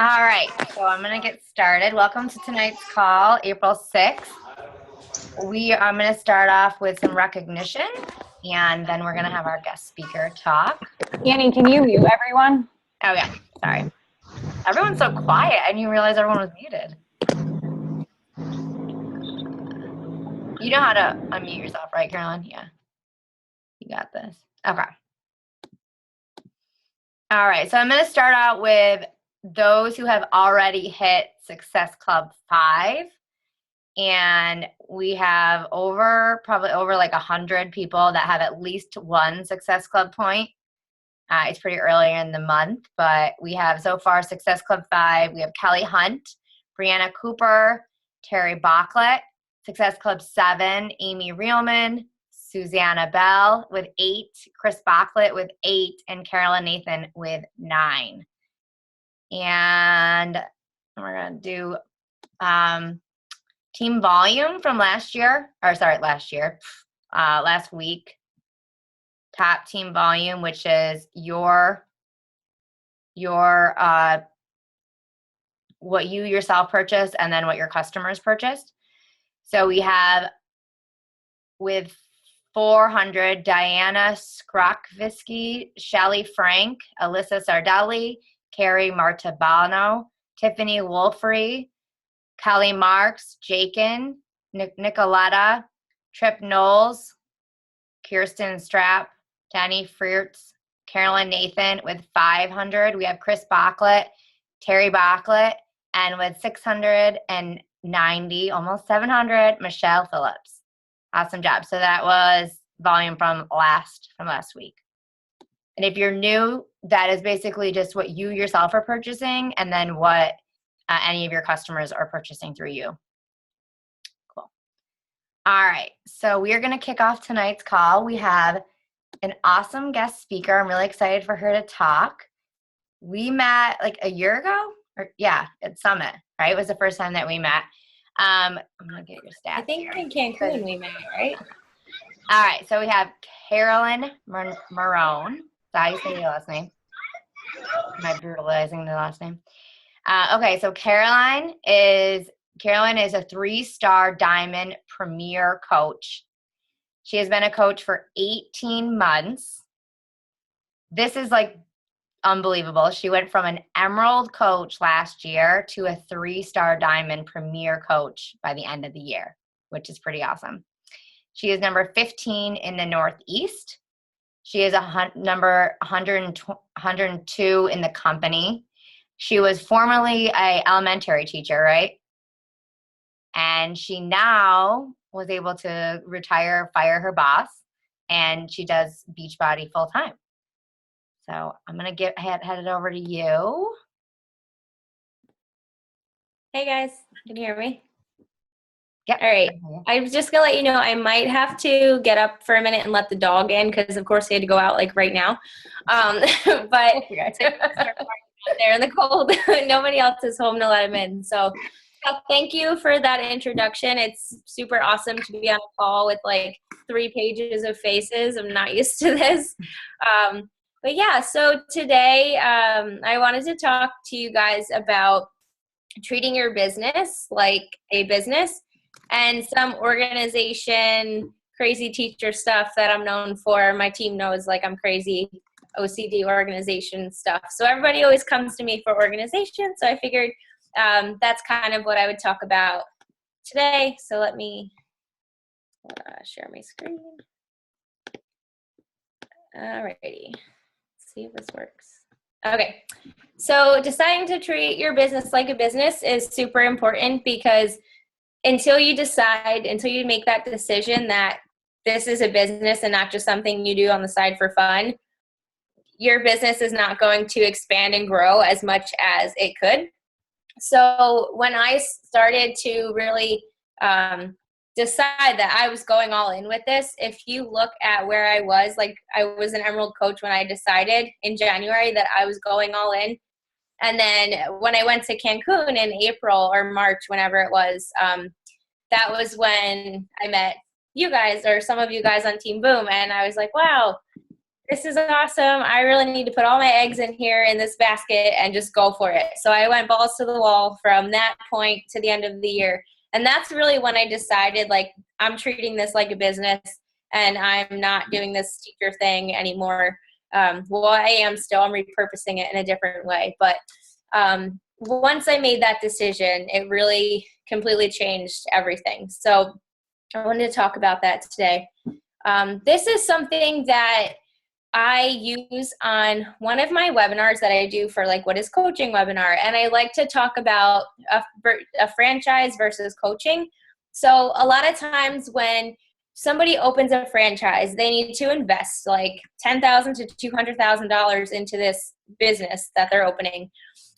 All right, so I'm going to get started. Welcome to tonight's call, April 6th. I'm going to start off with some recognition, and then we're going to have our guest speaker talk. Annie, can you mute everyone? Oh, yeah, sorry. Everyone's so quiet. I didn't realize everyone was muted. You know how to unmute yourself, right, Carolyn? Yeah, you got this. Okay. All right, so I'm going to start out with those who have already hit Success Club 5. And we have probably over like 100 people that have at least one Success Club point. It's pretty early in the month, but we have so far Success Club 5. We have Kelly Hunt, Brianna Cooper, Terry Bachlet. Success Club 7, Amy Reelman, Susanna Bell with 8, Chris Bachlet with 8, and Carolyn Nathan with 9. And we're going to do team volume from last week. Top team volume, which is your what you yourself purchased and then what your customers purchased. So we have with 400, Diana Skrokvisky, Shelly Frank, Alyssa Sardelli, Carrie Martabano, Tiffany Wolfrey, Kelly Marks, Jakin, Nicoletta, Trip Knowles, Kirsten Strapp, Danny Fruits, Carolyn Nathan with 500. We have Chris Bachlet, Terry Bachlet, and with 690, almost 700, Michelle Phillips. Awesome job. So that was volume from last week. And if you're new, that is basically just what you yourself are purchasing and then what any of your customers are purchasing through you. Cool. All right, so we are going to kick off tonight's call. We have an awesome guest speaker. I'm really excited for her to talk. We met like a year ago, at Summit, right? It was the first time that we met. I'm going to get your stats. I think in Cancun we met, right? All right, so we have Carolyn Marrone. Is that how you say your last name? Am I brutalizing the last name? Okay, so Carolyn is a 3-star Diamond Premier Coach. She has been a coach for 18 months. This is like unbelievable. She went from an Emerald coach last year to a 3-star Diamond Premier Coach by the end of the year, which is pretty awesome. She is number 15 in the Northeast. She is number 102 in the company. She was formerly an elementary teacher, right? And she now was able to fire her boss, and she does Beachbody full time. So I'm going to head it over to you. Hey guys, can you hear me? Yep. All right. I was just going to let you know I might have to get up for a minute and let the dog in because, of course, he had to go out like right now. But there in the cold. Nobody else is home to let him in. So thank you for that introduction. It's super awesome to be on a call with like 3 pages of faces. I'm not used to this. But yeah, so today I wanted to talk to you guys about treating your business like a business and some organization crazy teacher stuff that I'm known for. My team knows like I'm crazy OCD organization stuff. So everybody always comes to me for organization. So I figured that's kind of what I would talk about today. So let me share my screen. Alrighty. Let's see if this works. Okay. So deciding to treat your business like a business is super important because until you make that decision that this is a business and not just something you do on the side for fun, your business is not going to expand and grow as much as it could. So when I started to really decide that I was going all in with this, if you look at where I was, like I was an Emerald coach when I decided in January that I was going all in. And then when I went to Cancun in April or March, whenever it was, that was when I met you guys or some of you guys on Team Boom. And I was like, wow, this is awesome. I really need to put all my eggs in here in this basket and just go for it. So I went balls to the wall from that point to the end of the year. And that's really when I decided, like, I'm treating this like a business and I'm not doing this teacher thing anymore. Well, I am still, I'm repurposing it in a different way. But once I made that decision, it really completely changed everything. So I wanted to talk about that today. This is something that I use on one of my webinars that I do for like what is coaching webinar. And I like to talk about a franchise versus coaching. So a lot of times when somebody opens a franchise, they need to invest like $10,000 to $200,000 into this business that they're opening.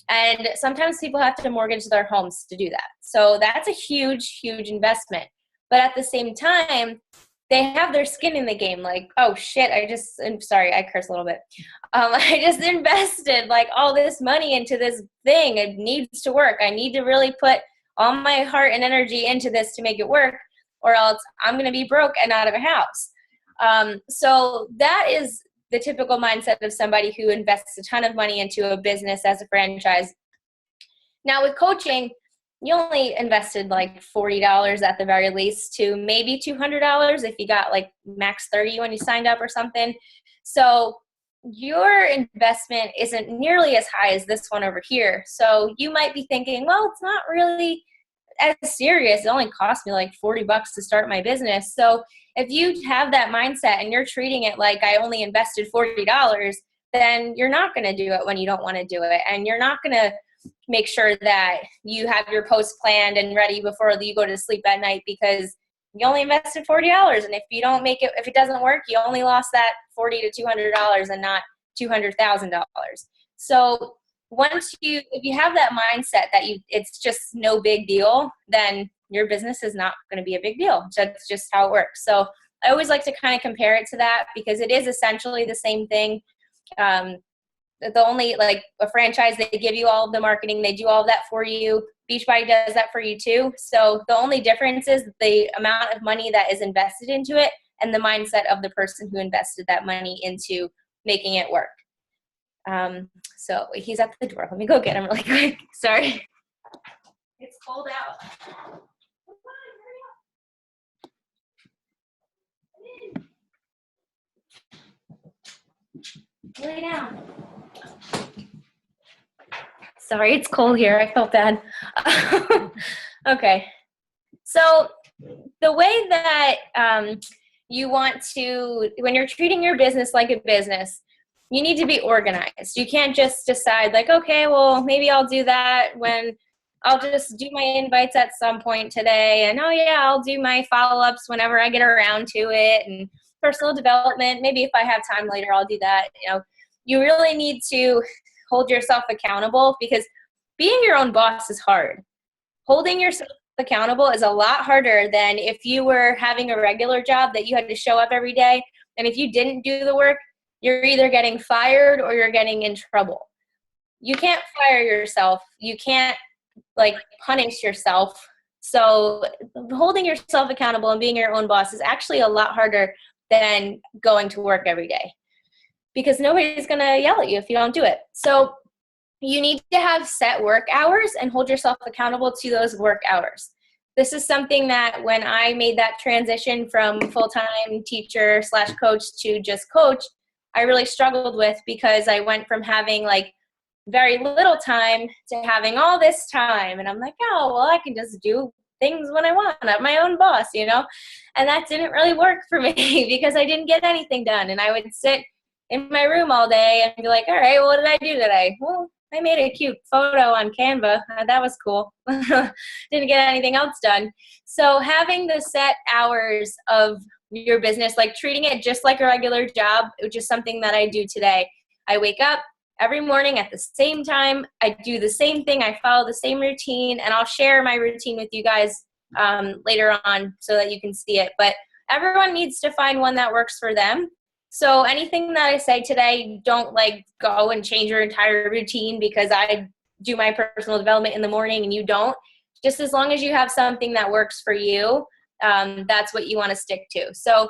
And sometimes people have to mortgage their homes to do that. So that's a huge, huge investment. But at the same time, they have their skin in the game. Like, oh shit, I'm sorry, I curse a little bit. I just invested like all this money into this thing. It needs to work. I need to really put all my heart and energy into this to make it work, or else I'm going to be broke and out of a house. So that is the typical mindset of somebody who invests a ton of money into a business as a franchise. Now with coaching, you only invested like $40 at the very least to maybe $200 if you got like max 30 when you signed up or something. So your investment isn't nearly as high as this one over here. So you might be thinking, well, it's not really as serious. It only cost me like $40 to start my business. So if you have that mindset and you're treating it like I only invested $40, then you're not going to do it when you don't want to do it. And you're not going to make sure that you have your post planned and ready before you go to sleep at night because you only invested $40. And if you don't make it, if it doesn't work, you only lost that $40 to $200 and not $200,000. So if you have that mindset that it's just no big deal, then your business is not going to be a big deal. That's just how it works. So I always like to kind of compare it to that because it is essentially the same thing. The only, like a franchise, they give you all of the marketing, they do all of that for you. Beachbody does that for you too. So the only difference is the amount of money that is invested into it and the mindset of the person who invested that money into making it work. So he's at the door. Let me go get him really quick. Sorry. It's cold out. Come on, hurry up. Lay down. Sorry, it's cold here. I felt bad. Okay. So the way that you want to, when you're treating your business like a business, you need to be organized. You can't just decide like, okay, well, maybe I'll do that when I'll just do my invites at some point today. And oh yeah, I'll do my follow-ups whenever I get around to it. And personal development, maybe if I have time later, I'll do that. You really need to hold yourself accountable because being your own boss is hard. Holding yourself accountable is a lot harder than if you were having a regular job that you had to show up every day. And if you didn't do the work, you're either getting fired or you're getting in trouble. You can't fire yourself. You can't punish yourself. So holding yourself accountable and being your own boss is actually a lot harder than going to work every day because nobody's going to yell at you if you don't do it. So you need to have set work hours and hold yourself accountable to those work hours. This is something that when I made that transition from full-time teacher / coach to just coach, I really struggled with because I went from having very little time to having all this time. And I'm like, oh, well, I can just do things when I want. I'm my own boss, And that didn't really work for me because I didn't get anything done. And I would sit in my room all day and be like, all right, well, what did I do today? Well, I made a cute photo on Canva. That was cool. Didn't get anything else done. So having the set hours of your business, treating it just like a regular job, which is something that I do today. I wake up every morning at the same time. I do the same thing. I follow the same routine, and I'll share my routine with you guys later on so that you can see it. But everyone needs to find one that works for them. So anything that I say today, don't go and change your entire routine because I do my personal development in the morning and you don't. Just as long as you have something that works for you, that's what you want to stick to. So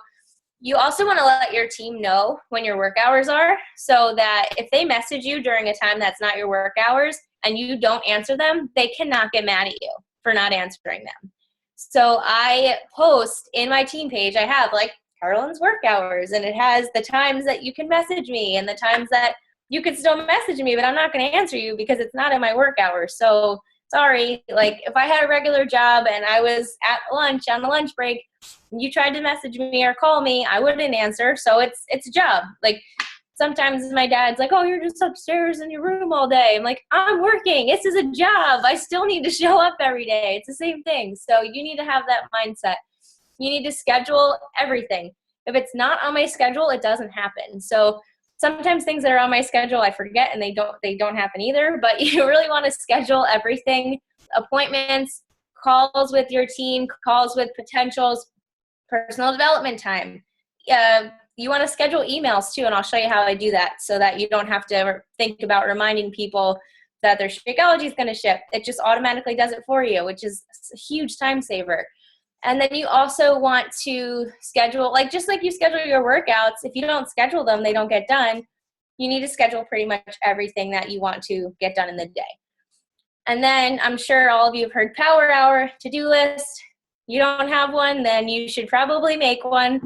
You also want to let your team know when your work hours are, so that if they message you during a time that's not your work hours and you don't answer them, they cannot get mad at you for not answering them. So I post in my team page, I have like Carolyn's work hours, and it has the times that you can message me and the times that you can still message me, but I'm not going to answer you because it's not in my work hours. So sorry, like if I had a regular job and I was at lunch on the lunch break, you tried to message me or call me, I wouldn't answer. So it's a job. Like sometimes my dad's like, oh, you're just upstairs in your room all day. I'm like, I'm working. This is a job. I still need to show up every day. It's the same thing. So you need to have that mindset. You need to schedule everything. If it's not on my schedule, it doesn't happen. So sometimes things that are on my schedule, I forget, and they don't happen either. But you really want to schedule everything: appointments, calls with your team, calls with potentials, personal development time. You want to schedule emails too, and I'll show you how I do that so that you don't have to think about reminding people that their Shakeology is going to ship. It just automatically does it for you, which is a huge time saver. And then you also want to schedule, like just like you schedule your workouts, if you don't schedule them, they don't get done. You need to schedule pretty much everything that you want to get done in the day. And then I'm sure all of you have heard Power Hour, to-do list. You don't have one, then you should probably make one.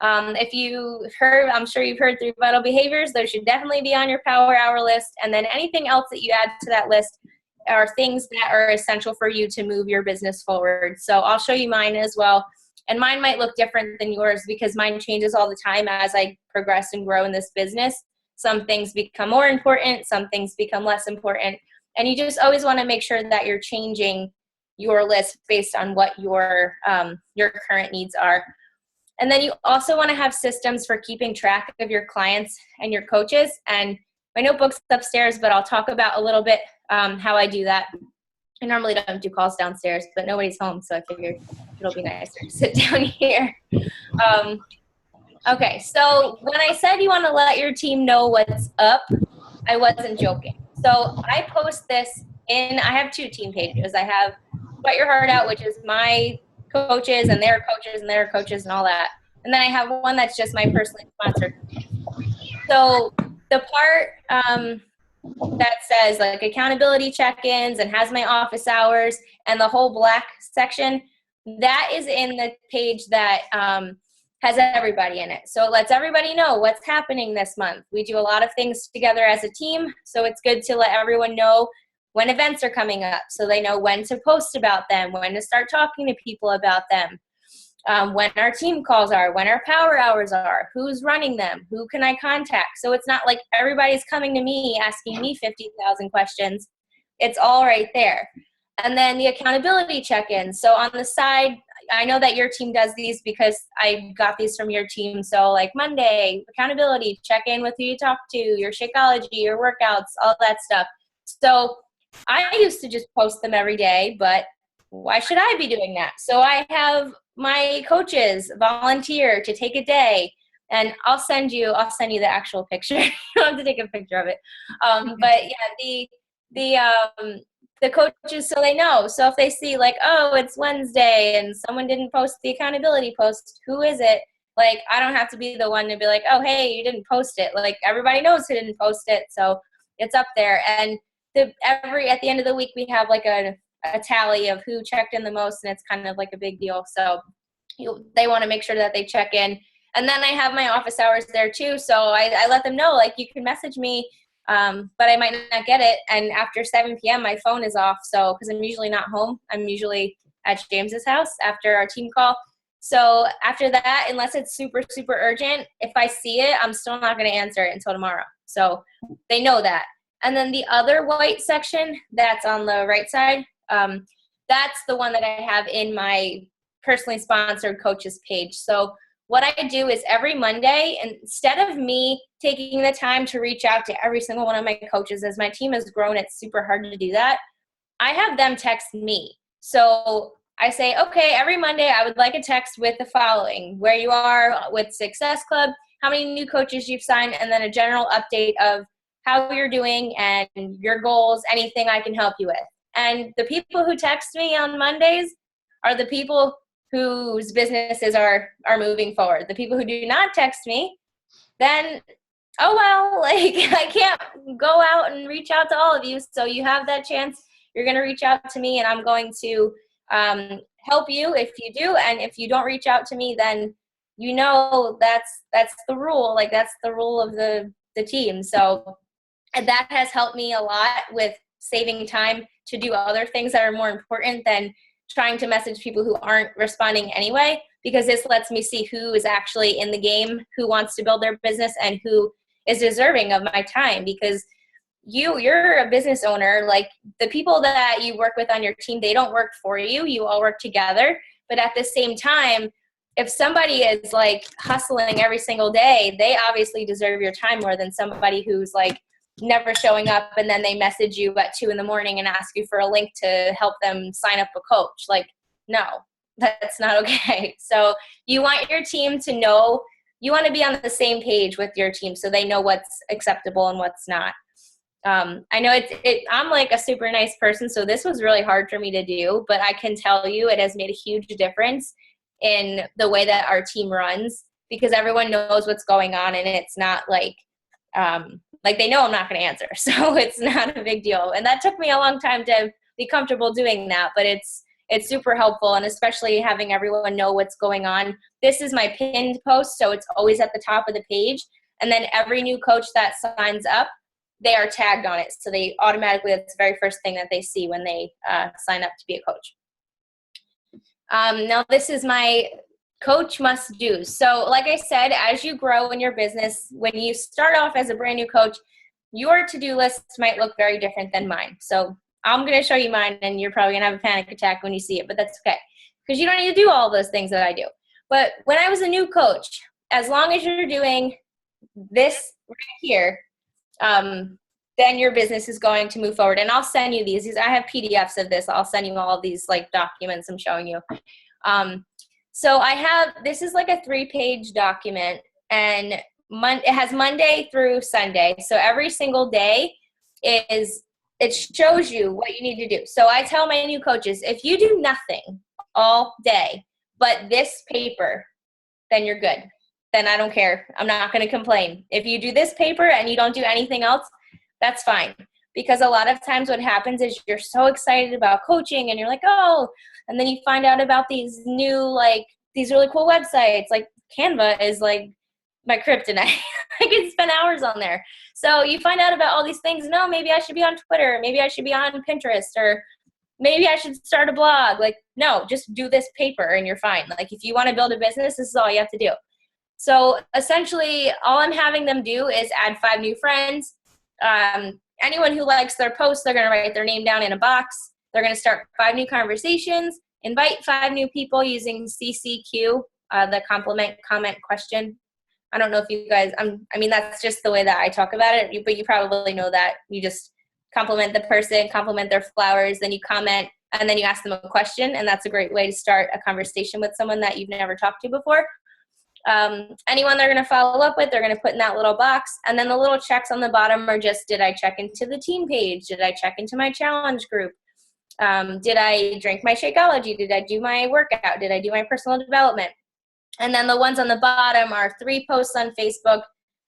If you heard, I'm sure you've heard through Vital Behaviors, those should definitely be on your Power Hour list. And then anything else that you add to that list are things that are essential for you to move your business forward. So I'll show you mine as well. And mine might look different than yours because mine changes all the time as I progress and grow in this business. Some things become more important, some things become less important. And you just always want to make sure that you're changing your list based on what your current needs are. And then you also want to have systems for keeping track of your clients and your coaches. And my notebook's upstairs, but I'll talk about a little bit how I do that. I normally don't do calls downstairs, but nobody's home, so I figured it'll be nicer to sit down here. Okay, so when I said you want to let your team know what's up, I wasn't joking. So I post this I have two team pages. I have Sweat Your Heart Out, which is my coaches and their coaches and their coaches and all that. And then I have one that's just my personally sponsored. So the part that says like accountability check-ins and has my office hours and the whole black section, that is in the page that has everybody in it. So it lets everybody know what's happening this month. We do a lot of things together as a team, so it's good to let everyone know when events are coming up so they know when to post about them, when to start talking to people about them, when our team calls are, when our power hours are, who's running them, who can I contact. So it's not like everybody's coming to me asking me 50,000 questions. It's all right there. And then the accountability check-ins. So on the side, I know that your team does these because I got these from your team. So like Monday, accountability, check in with who you talk to, your Shakeology, your workouts, all that stuff. So I used to just post them every day, but why should I be doing that? So I have my coaches volunteer to take a day, and I'll send you the actual picture. You don't have to take a picture of it. But yeah, the coaches, so they know. So if they see like, oh, it's Wednesday and someone didn't post the accountability post, who is it? Like, I don't have to be the one to be like, oh, hey, you didn't post it. Like, everybody knows who didn't post it, so it's up there. And at the end of the week, we have like a tally of who checked in the most, and it's kind of like a big deal. So they want to make sure that they check in. And then I have my office hours there too. So I let them know, like, you can message me, but I might not get it. And after 7 p.m., my phone is off. So, because I'm usually not home, I'm usually at James's house after our team call. So after that, unless it's super, super urgent, if I see it, I'm still not going to answer it until tomorrow. So they know that. And then the other white section that's on the right side, that's the one that I have in my personally sponsored coaches page. So what I do is every Monday, instead of me taking the time to reach out to every single one of my coaches, as my team has grown, it's super hard to do that. I have them text me. So I say, okay, every Monday I would like a text with the following: where you are with Success Club, how many new coaches you've signed, and then a general update of how you're doing and your goals, anything I can help you with. And the people who text me on Mondays are the people whose businesses are moving forward. The people who do not text me, then, oh well, like I can't go out and reach out to all of you. So you have that chance. You're going to reach out to me, and I'm going to help you if you do. And if you don't reach out to me, then you know that's the rule. Like that's the rule of the team. So and that has helped me a lot with saving time to do other things that are more important than trying to message people who aren't responding anyway, because this lets me see who is actually in the game, who wants to build their business, and who is deserving of my time. Because you're a business owner. Like the people that you work with on your team, they don't work for you. You all work together. But at the same time, if somebody is like hustling every single day, they obviously deserve your time more than somebody who's like never showing up, and then they message you at 2 a.m. and ask you for a link to help them sign up a coach. Like, no, that's not okay. So you want your team to know, you want to be on the same page with your team so they know what's acceptable and what's not. I know I'm like a super nice person, so this was really hard for me to do, but I can tell you it has made a huge difference in the way that our team runs, because everyone knows what's going on, and it's not like they know I'm not going to answer. So it's not a big deal. And that took me a long time to be comfortable doing that, but it's super helpful. And especially having everyone know what's going on. This is my pinned post, so it's always at the top of the page. And then every new coach that signs up, they are tagged on it. So they automatically, that's the very first thing that they see when they sign up to be a coach. Now this is my coach must do. So like I said, as you grow in your business, when you start off as a brand new coach, your to-do list might look very different than mine. So I'm going to show you mine, and you're probably going to have a panic attack when you see it, but that's okay, because you don't need to do all those things that I do. But when I was a new coach, as long as you're doing this right here, then your business is going to move forward. And I'll send you these. I have PDFs of this. I'll send you all of these like documents I'm showing you. So this is like a 3-page document, and it has Monday through Sunday. So every single day it shows you what you need to do. So I tell my new coaches, if you do nothing all day but this paper, then you're good. Then I don't care. I'm not going to complain. If you do this paper and you don't do anything else, that's fine. Because a lot of times what happens is you're so excited about coaching, and you're like, oh, and then you find out about these new, like, these really cool websites. Like Canva is like my kryptonite. I could spend hours on there. So you find out about all these things. No, maybe I should be on Twitter. Maybe I should be on Pinterest, or maybe I should start a blog. Like, no, just do this paper and you're fine. Like if you want to build a business, this is all you have to do. So essentially all I'm having them do is add 5 new friends. Anyone who likes their post, they're going to write their name down in a box. They're going to start 5 new conversations, invite 5 new people using CCQ, the compliment comment question. I don't know if you guys, I mean, that's just the way that I talk about it, but you probably know that. You just compliment the person, compliment their flowers, then you comment, and then you ask them a question, and that's a great way to start a conversation with someone that you've never talked to before. Anyone they're going to follow up with, they're going to put in that little box, and then the little checks on the bottom are just, did I check into the team page? Did I check into my challenge group? Did I drink my Shakeology? Did I do my workout? Did I do my personal development? And then the ones on the bottom are 3 posts on Facebook,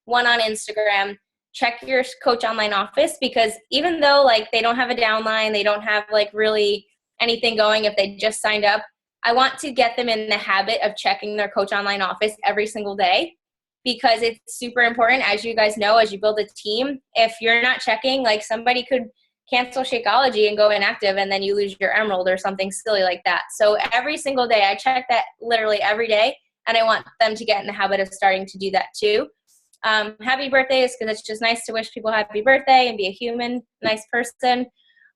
1 on Instagram. Check your coach online office, because even though like they don't have a downline, they don't have like really anything going if they just signed up, I want to get them in the habit of checking their coach online office every single day, because it's super important. As you guys know, as you build a team, if you're not checking, like somebody could cancel Shakeology and go inactive, and then you lose your emerald or something silly like that. So every single day, I check that literally every day, and I want them to get in the habit of starting to do that too. Happy birthdays, because it's just nice to wish people happy birthday and be a human, nice person.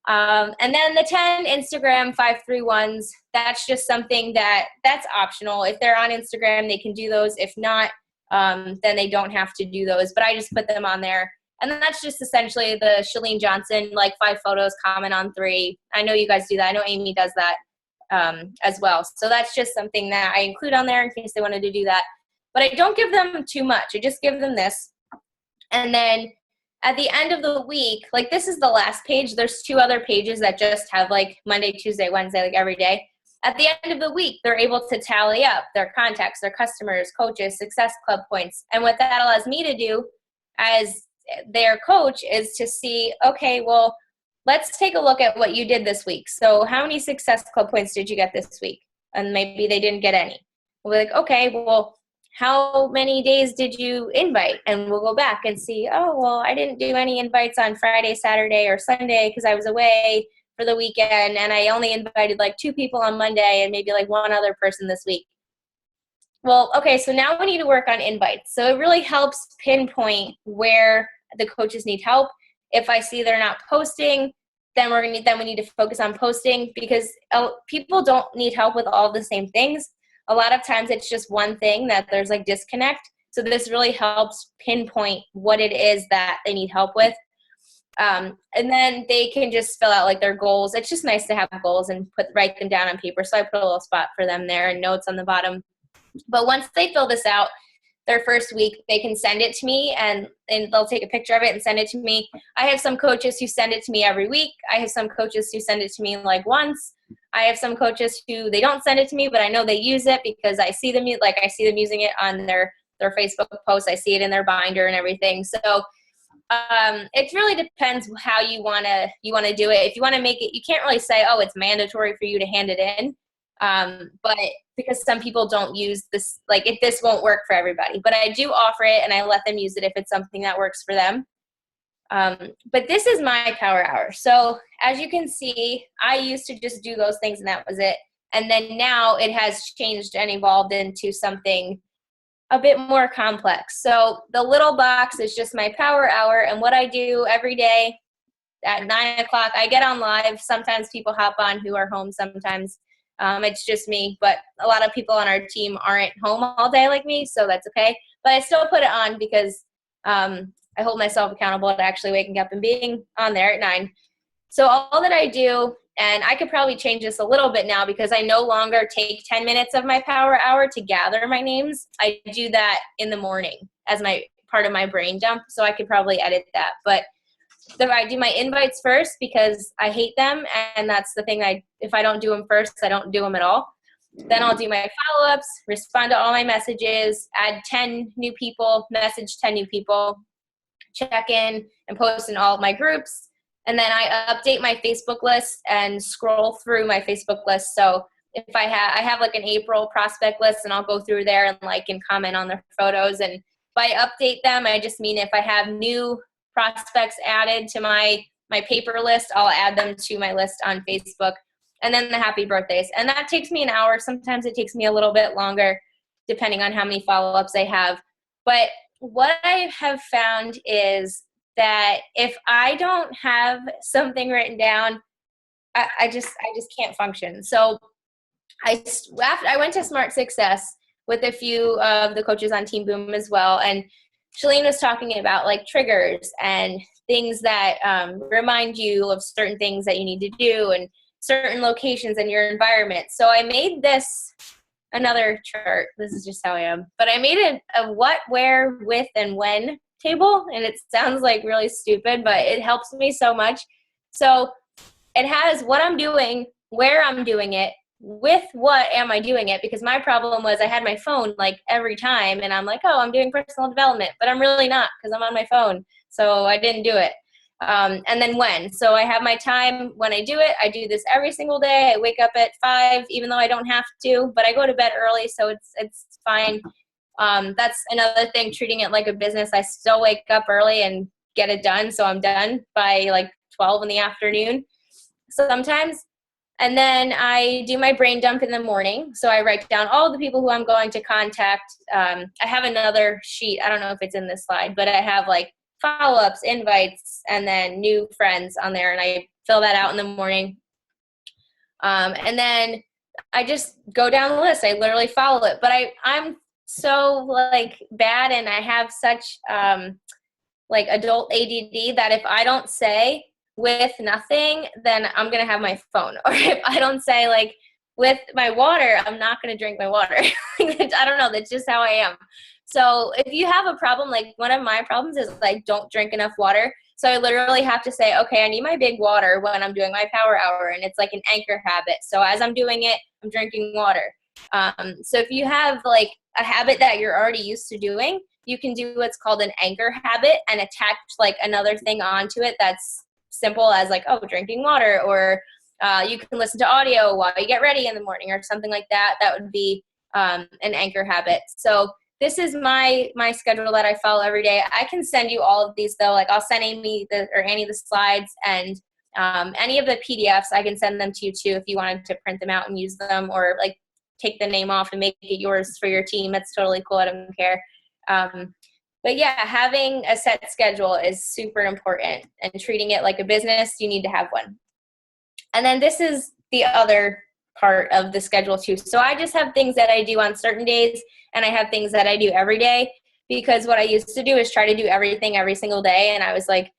And then the 10 Instagram 531s, that's just something that's optional. If they're on Instagram, they can do those. If not, then they don't have to do those. But I just put them on there. And then that's just essentially the Chalene Johnson, like 5 photos, comment on 3. I know you guys do that. I know Amy does that as well. So that's just something that I include on there in case they wanted to do that. But I don't give them too much. I just give them this. And then at the end of the week, like this is the last page. There's 2 other pages that just have like Monday, Tuesday, Wednesday, like every day. at the end of the week, they're able to tally up their contacts, their customers, coaches, Success Club points. And what that allows me to do as their coach is to see, okay, well, let's take a look at what you did this week. So how many Success Club points did you get this week? And maybe they didn't get any. We'll be like, okay, well, how many days did you invite? And we'll go back and see, oh, well, I didn't do any invites on Friday, Saturday, or Sunday because I was away for the weekend, and I only invited like 2 people on Monday and maybe like 1 other person this week. Well, okay, so now we need to work on invites. So it really helps pinpoint where the coaches need help. If I see they're not posting, then we need to focus on posting, because people don't need help with all the same things. A lot of times it's just one thing that there's like disconnect. So this really helps pinpoint what it is that they need help with. And then they can just fill out like their goals. It's just nice to have goals and write them down on paper. So I put a little spot for them there and notes on the bottom. But once they fill this out, their first week, they can send it to me, and they'll take a picture of it and send it to me. I have some coaches who send it to me every week. I have some coaches who send it to me like once. I have some coaches who they don't send it to me, but I know they use it because I see them using it on their Facebook posts. I see it in their binder and everything. So it really depends how you want to do it. If you want to make it, you can't really say, oh, it's mandatory for you to hand it in. But because some people don't use this, like this won't work for everybody, but I do offer it and I let them use it if it's something that works for them. But this is my power hour. So as you can see, I used to just do those things and that was it. And then now it has changed and evolved into something a bit more complex. So the little box is just my power hour, and what I do every day at 9 o'clock, I get on live. Sometimes people hop on who are home sometimes. It's just me, but a lot of people on our team aren't home all day like me, so that's okay. But I still put it on because I hold myself accountable to actually waking up and being on there at 9. So all that I do, and I could probably change this a little bit now because I no longer take 10 minutes of my power hour to gather my names. I do that in the morning as my part of my brain dump, so I could probably edit that. But I do my invites first because I hate them, and that's the thing. If I don't do them first, I don't do them at all. Then I'll do my follow-ups, respond to all my messages, add 10 new people, message 10 new people, check in and post in all of my groups. And then I update my Facebook list and scroll through my Facebook list. So if I have like an April prospect list, and I'll go through there and like and comment on their photos. And if I update them, I just mean if I have new prospects added to my paper list, I'll add them to my list on Facebook. And then the happy birthdays. And that takes me an hour. Sometimes it takes me a little bit longer, depending on how many follow-ups I have. But what I have found is that if I don't have something written down, I just can't function. So I went to Smart Success with a few of the coaches on Team Boom as well. And Shalene was talking about like triggers and things that remind you of certain things that you need to do and certain locations in your environment. So I made another chart. This is just how I am. But I made a what, where, with, and when table. And it sounds like really stupid, but it helps me so much. So it has what I'm doing, where I'm doing it, with what am I doing it, because my problem was I had my phone like every time, and I'm like, oh, I'm doing personal development, but I'm really not because I'm on my phone. So I didn't do it. And then when. So I have my time when I do it. I do this every single day. I wake up at 5, even though I don't have to, but I go to bed early, so it's fine. That's another thing, treating it like a business. I still wake up early and get it done, so I'm done by like 12 in the afternoon sometimes. And then I do my brain dump in the morning. So I write down all the people who I'm going to contact. I have another sheet. I don't know if it's in this slide, but I have like follow-ups, invites, and then new friends on there. And I fill that out in the morning. And then I just go down the list. I literally follow it. But I'm so like bad, and I have such like adult ADD that if I don't say with nothing, then I'm going to have my phone. Or if I don't say like with my water, I'm not going to drink my water. I don't know. That's just how I am. So if you have a problem, like one of my problems is like don't drink enough water. So I literally have to say, okay, I need my big water when I'm doing my power hour, and it's like an anchor habit. So as I'm doing it, I'm drinking water. So if you have like a habit that you're already used to doing, you can do what's called an anchor habit and attach like another thing onto it that's simple as like, oh, drinking water, or you can listen to audio while you get ready in the morning or something like that. That would be an anchor habit. So this is my schedule that I follow every day. I can send you all of these though. Like I'll send Annie the slides, and any of the PDFs, I can send them to you too if you wanted to print them out and use them, or like take the name off and make it yours for your team. That's totally cool. I don't care. But yeah, having a set schedule is super important, and treating it like a business, you need to have one. And then this is the other part of the schedule too. So I just have things that I do on certain days, and I have things that I do every day, because what I used to do is try to do everything every single day. And I was like,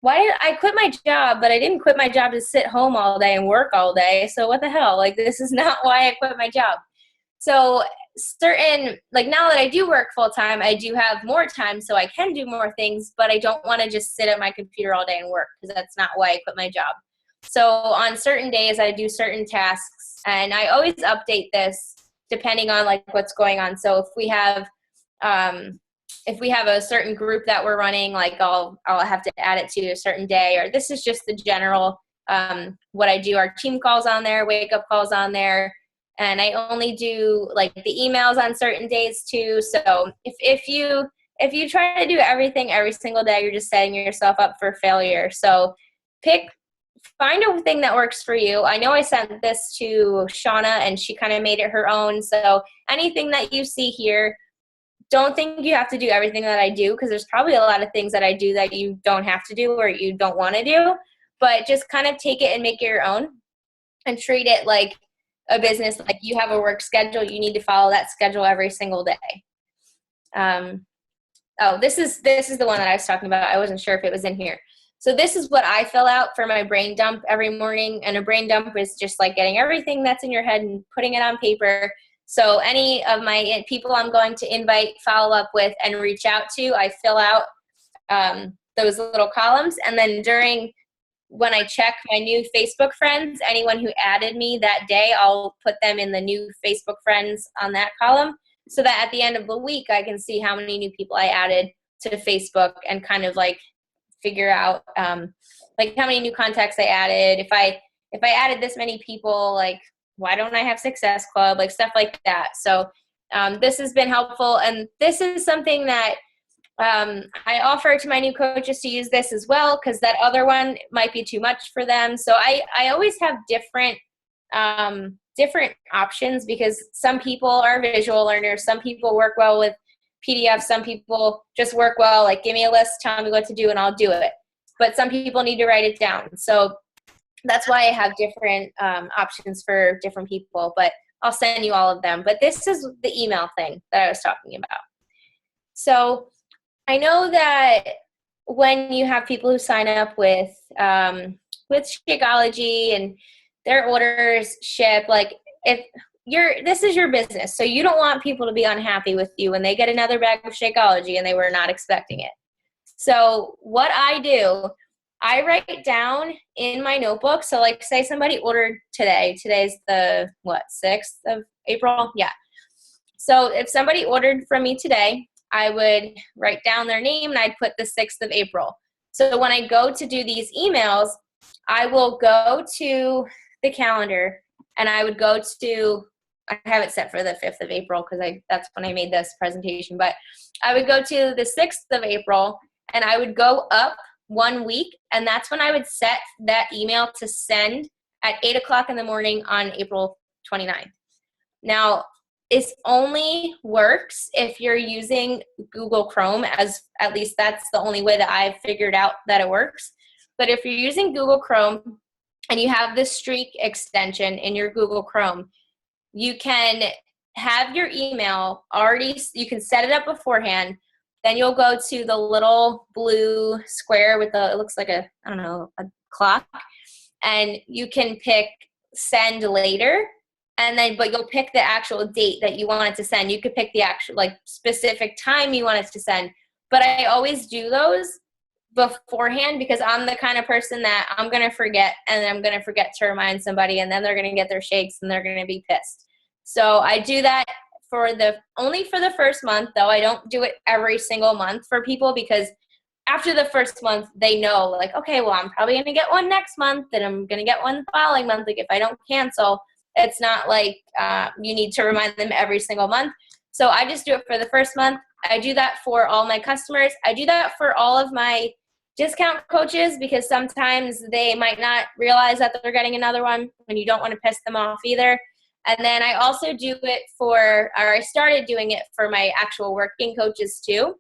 why did I quit my job? But I didn't quit my job to sit home all day and work all day. So what the hell? Like, this is not why I quit my job. So like now that I do work full time, I do have more time, so I can do more things, but I don't want to just sit at my computer all day and work, because that's not why I quit my job. So on certain days, I do certain tasks, and I always update this depending on like what's going on. So if we have a certain group that we're running, like I'll have to add it to a certain day, or this is just the general what I do. Our team calls on there, wake up calls on there. And I only do like the emails on certain days too. So if you try to do everything every single day, you're just setting yourself up for failure. So find a thing that works for you. I know I sent this to Shauna, and she kind of made it her own. So anything that you see here, don't think you have to do everything that I do, because there's probably a lot of things that I do that you don't have to do or you don't want to do. But just kind of take it and make it your own, and treat it like a business. Like you have a work schedule, you need to follow that schedule every single day. This is the one that I was talking about. I wasn't sure if it was in here. So this is what I fill out for my brain dump every morning. And a brain dump is just like getting everything that's in your head and putting it on paper. So any of my people I'm going to invite, follow up with, and reach out to, I fill out those little columns. And then when I check my new Facebook friends, anyone who added me that day, I'll put them in the new Facebook friends on that column, so that at the end of the week, I can see how many new people I added to Facebook, and kind of like figure out like how many new contacts I added. If I added this many people, like why don't I have Success Club, like stuff like that. So this has been helpful, and this is something that I offer to my new coaches to use this as well, because that other one might be too much for them. So I always have different options, because some people are visual learners. Some people work well with PDF. Some people just work well, like give me a list, tell me what to do, and I'll do it. But some people need to write it down. So that's why I have different options for different people, but I'll send you all of them. But this is the email thing that I was talking about. So I know that when you have people who sign up with Shakeology and their orders ship, like this is your business, so you don't want people to be unhappy with you when they get another bag of Shakeology and they were not expecting it. So what I do, I write down in my notebook. So like say somebody ordered today. Today's the 6th of April? Yeah. So if somebody ordered from me today, I would write down their name, and I'd put the 6th of April. So when I go to do these emails, I will go to the calendar, and I would go to, I have it set for the 5th of April because that's when I made this presentation, but I would go to the 6th of April, and I would go up 1 week, and that's when I would set that email to send at 8 o'clock in the morning on April 29th. Now, this only works if you're using Google Chrome, as at least that's the only way that I've figured out that it works. But if you're using Google Chrome and you have this streak extension in your Google Chrome, you can have your email already, you can set it up beforehand. Then you'll go to the little blue square with it looks like a clock, and you can pick send later. And then, but you'll pick the actual date that you want it to send. You could pick the actual, like, specific time you want it to send. But I always do those beforehand, because I'm the kind of person that I'm going to forget, and I'm going to forget to remind somebody, and then they're going to get their shakes and they're going to be pissed. So I do that only for the first month, though. I don't do it every single month for people, because after the first month, they know, like, okay, well, I'm probably going to get one next month, and I'm going to get one the following month. Like, if I don't cancel, it's not like you need to remind them every single month. So I just do it for the first month. I do that for all my customers. I do that for all of my discount coaches, because sometimes they might not realize that they're getting another one, and you don't want to piss them off either. And then I also do it I started doing it for my actual working coaches too.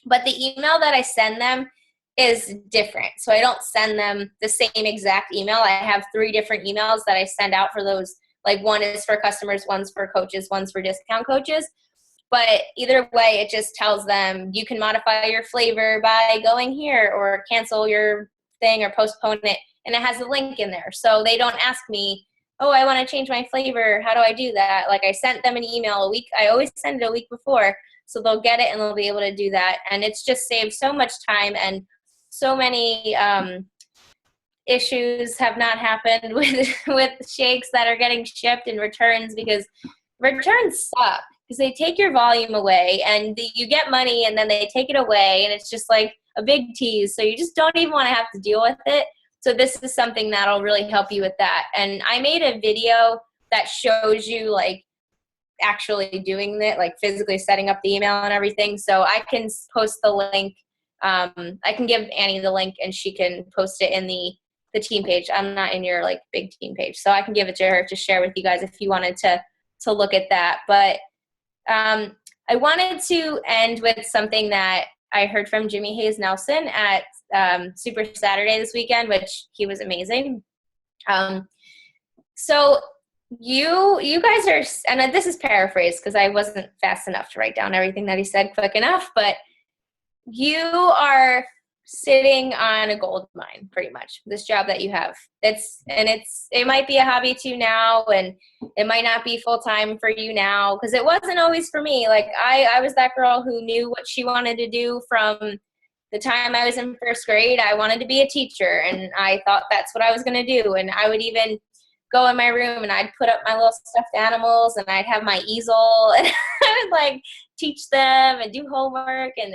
But the email that I send them is different. So I don't send them the same exact email. I have 3 different emails that I send out for those. Like, one is for customers, one's for coaches, one's for discount coaches. But either way, it just tells them you can modify your flavor by going here, or cancel your thing or postpone it. And it has a link in there. So they don't ask me, oh, I want to change my flavor. How do I do that? Like, I sent them an email a week. I always send it a week before. So they'll get it and they'll be able to do that. And it's just saved so much time, and so many issues have not happened with shakes that are getting shipped and returns, because returns suck, because they take your volume away, and you get money and then they take it away, and it's just like a big tease. So you just don't even want to have to deal with it. So this is something that'll really help you with that. And I made a video that shows you, like, actually doing it, like physically setting up the email and everything. So I can post the link. I can give Annie the link, and she can post it in the team page. I'm not in your, like, big team page, so I can give it to her to share with you guys if you wanted to look at that. But I wanted to end with something that I heard from Jimmy Hayes Nelson at Super Saturday this weekend, which he was amazing. So you guys are, and this is paraphrased because I wasn't fast enough to write down everything that he said quick enough, but you are sitting on a gold mine, pretty much, this job that you have. It might be a hobby to you now, and it might not be full time for you now, because it wasn't always for me. Like, I was that girl who knew what she wanted to do from the time I was in first grade. I wanted to be a teacher, and I thought that's what I was going to do. And I would even go in my room and I'd put up my little stuffed animals, and I'd have my easel, and I would, like, teach them and do homework. And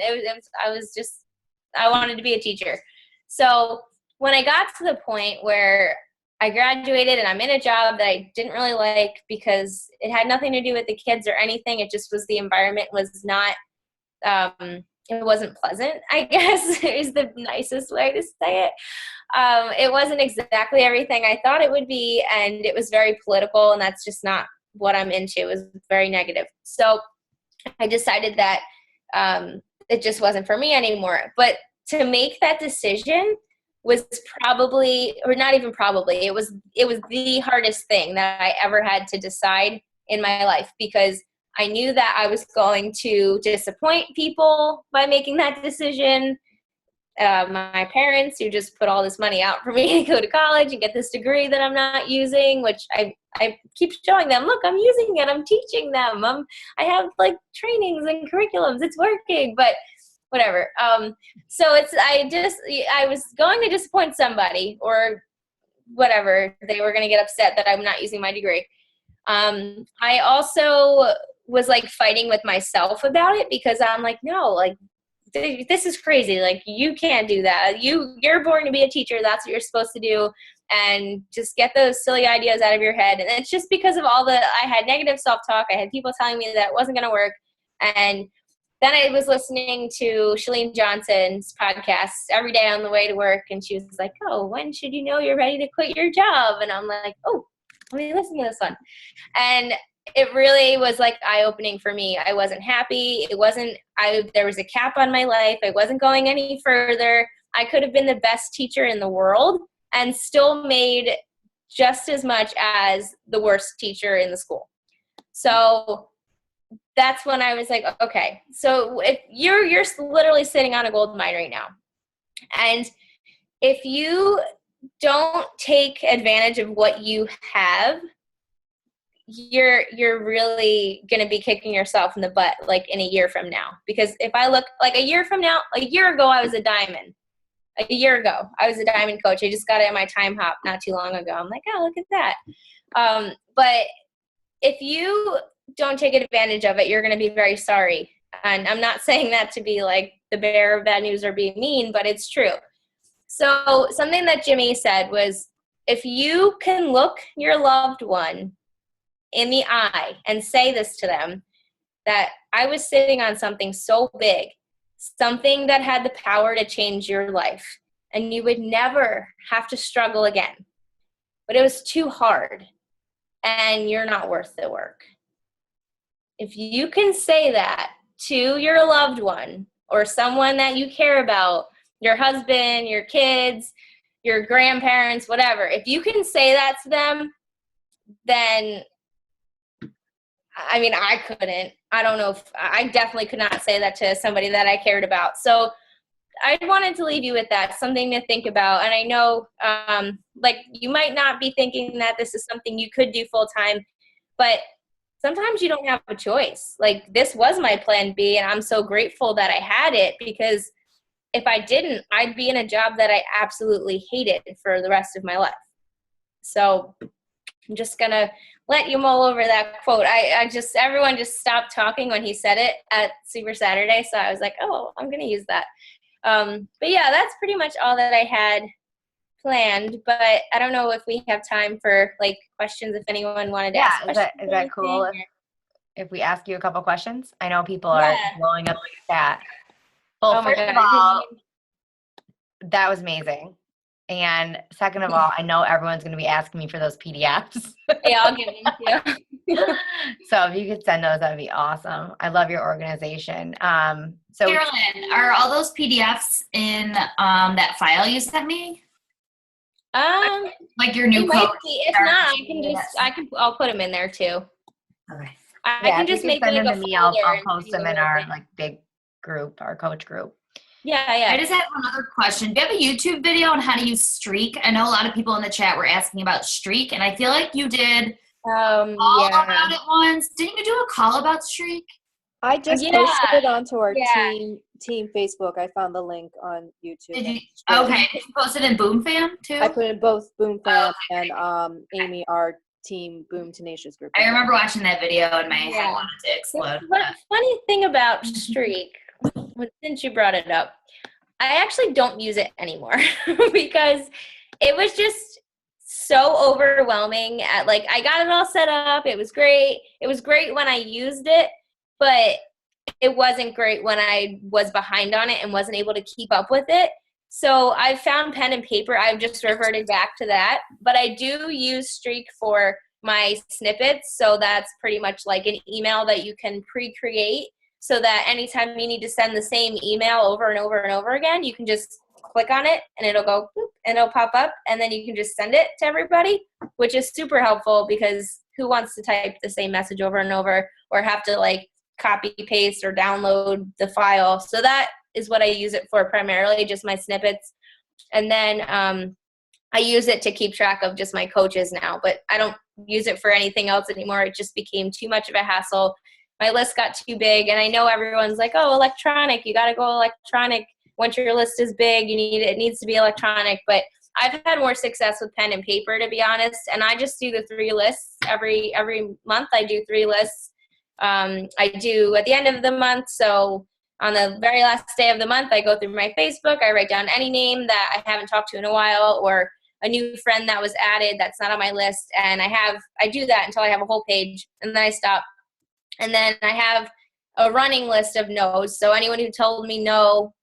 I wanted to be a teacher. So when I got to the point where I graduated and I'm in a job that I didn't really like, because it had nothing to do with the kids or anything. It just was, the environment was not, it wasn't pleasant, I guess, is the nicest way to say it. It wasn't exactly everything I thought it would be, and it was very political, and that's just not what I'm into. It was very negative. So I decided that it just wasn't for me anymore. But to make that decision was probably, or not even probably, it was the hardest thing that I ever had to decide in my life, because I knew that I was going to disappoint people by making that decision. My parents, who just put all this money out for me to go to college and get this degree that I'm not using, which I keep showing them, look, I'm using it, I'm teaching them, I have, like, trainings and curriculums, it's working, but whatever. So I was going to disappoint somebody, or whatever, they were going to get upset that I'm not using my degree. I also was, like, fighting with myself about it, because I'm like, no, like, this is crazy. Like, you can't do that. You're born to be a teacher. That's what you're supposed to do. And just get those silly ideas out of your head. And it's just because of I had negative self-talk. I had people telling me that it wasn't going to work. And then I was listening to Chalene Johnson's podcast every day on the way to work. And she was like, oh, when should you know you're ready to quit your job? And I'm like, oh, let me listen to this one. And it really was, like, eye-opening for me. I wasn't happy. There was a cap on my life. I wasn't going any further. I could have been the best teacher in the world and still made just as much as the worst teacher in the school. So that's when I was like, okay, so if you're literally sitting on a gold mine right now. And if you don't take advantage of what you have, you're really going to be kicking yourself in the butt, like, in a year from now. Because if I look, like, a year from now, a year ago, I was a diamond. a year ago. I was a diamond coach. I just got it in my time hop not too long ago. I'm like, oh, look at that. But if you don't take advantage of it, you're going to be very sorry. And I'm not saying that to be like the bearer of bad news or being mean, but it's true. So something that Jimmy said was, if you can look your loved one in the eye and say this to them, that I was sitting on something so big, something that had the power to change your life, and you would never have to struggle again. But it was too hard, and you're not worth the work. If you can say that to your loved one or someone that you care about, your husband, your kids, your grandparents, whatever, if you can say that to them, then, I mean, I couldn't. I don't know if I definitely could not say that to somebody that I cared about. So I wanted to leave you with that, something to think about. And I know, like, you might not be thinking that this is something you could do full time, but sometimes you don't have a choice. Like, this was my plan B, and I'm so grateful that I had it, because if I didn't, I'd be in a job that I absolutely hated for the rest of my life. So I'm just going to let you mull over that quote. Everyone just stopped talking when he said it at Super Saturday. So I was like, oh, I'm going to use that. But yeah, that's pretty much all that I had planned, but I don't know if we have time for like questions, if anyone wanted to ask questions. Is that cool if we ask you a couple questions? I know people are blowing up the chat. Well, first of all, that was amazing. And second of all, I know everyone's going to be asking me for those PDFs. Yeah, I'll give them to you. So if you could send those, that'd be awesome. I love your organization. So Carolyn, are all those PDFs in that file you sent me? Like your new code? If not, I'll put them in there too. Okay. I can just make send like them a to me. folder. I'll post them in our like big group, our coach group. Yeah. I just have another question. Do you have a YouTube video on how to use Streak? I know a lot of people in the chat were asking about Streak, and I feel like you did all about it once. Didn't you do a call about Streak? I just posted it onto our team Facebook. I found the link on YouTube. Did you post it in Boom Fam too? I put in both Boom Fam and Amy, our team Boom Tenacious group. I remember watching that video and my head wanted to explode. Funny thing about Streak, since you brought it up, I actually don't use it anymore because it was just so overwhelming. I got it all set up. It was great. It was great when I used it, but it wasn't great when I was behind on it and wasn't able to keep up with it. So I found pen and paper. I've just reverted back to that. But I do use Streak for my snippets. So that's pretty much like an email that you can pre-create so that anytime you need to send the same email over and over and over again, you can just click on it and it'll go boop, and it'll pop up, and then you can just send it to everybody, which is super helpful because who wants to type the same message over and over or have to like copy paste or download the file. So that is what I use it for primarily, just my snippets. And then I use it to keep track of just my coaches now, but I don't use it for anything else anymore. It just became too much of a hassle. My list got too big, and I know everyone's like, oh, electronic, you got to go electronic. Once your list is big, it needs to be electronic. But I've had more success with pen and paper, to be honest, and I just do the 3 lists. Every month I do 3 lists. I do at the end of the month, so on the very last day of the month, I go through my Facebook, I write down any name that I haven't talked to in a while or a new friend that was added that's not on my list, and I do that until I have a whole page, and then I stop. And then I have a running list of no's, so anyone who told me no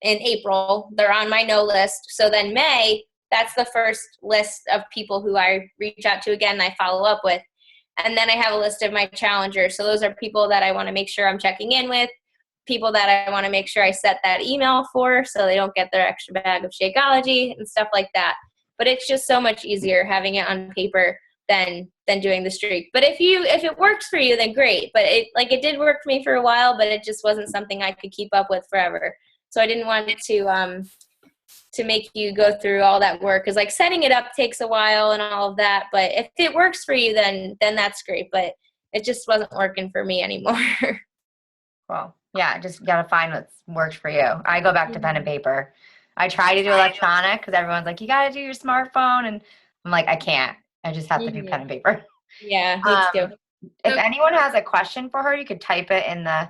in April, they're on my no list. So then May, that's the first list of people who I reach out to again and I follow up with. And then I have a list of my challengers. So those are people that I want to make sure I'm checking in with, people that I want to make sure I set that email for so they don't get their extra bag of Shakeology and stuff like that. But it's just so much easier having it on paper than doing the Streak. But if it works for you, then great. But it did work for me for a while, but it just wasn't something I could keep up with forever. So I didn't want it to make you go through all that work, because like setting it up takes a while and all of that. But if it works for you, then that's great. But it just wasn't working for me anymore. Well, yeah, just gotta find what works for you. I go back to pen and paper. I try to do electronic because everyone's like, you got to do your smartphone. And I'm like, I can't. I just have to do pen and paper. Yeah, me too. If anyone has a question for her, you could type it in the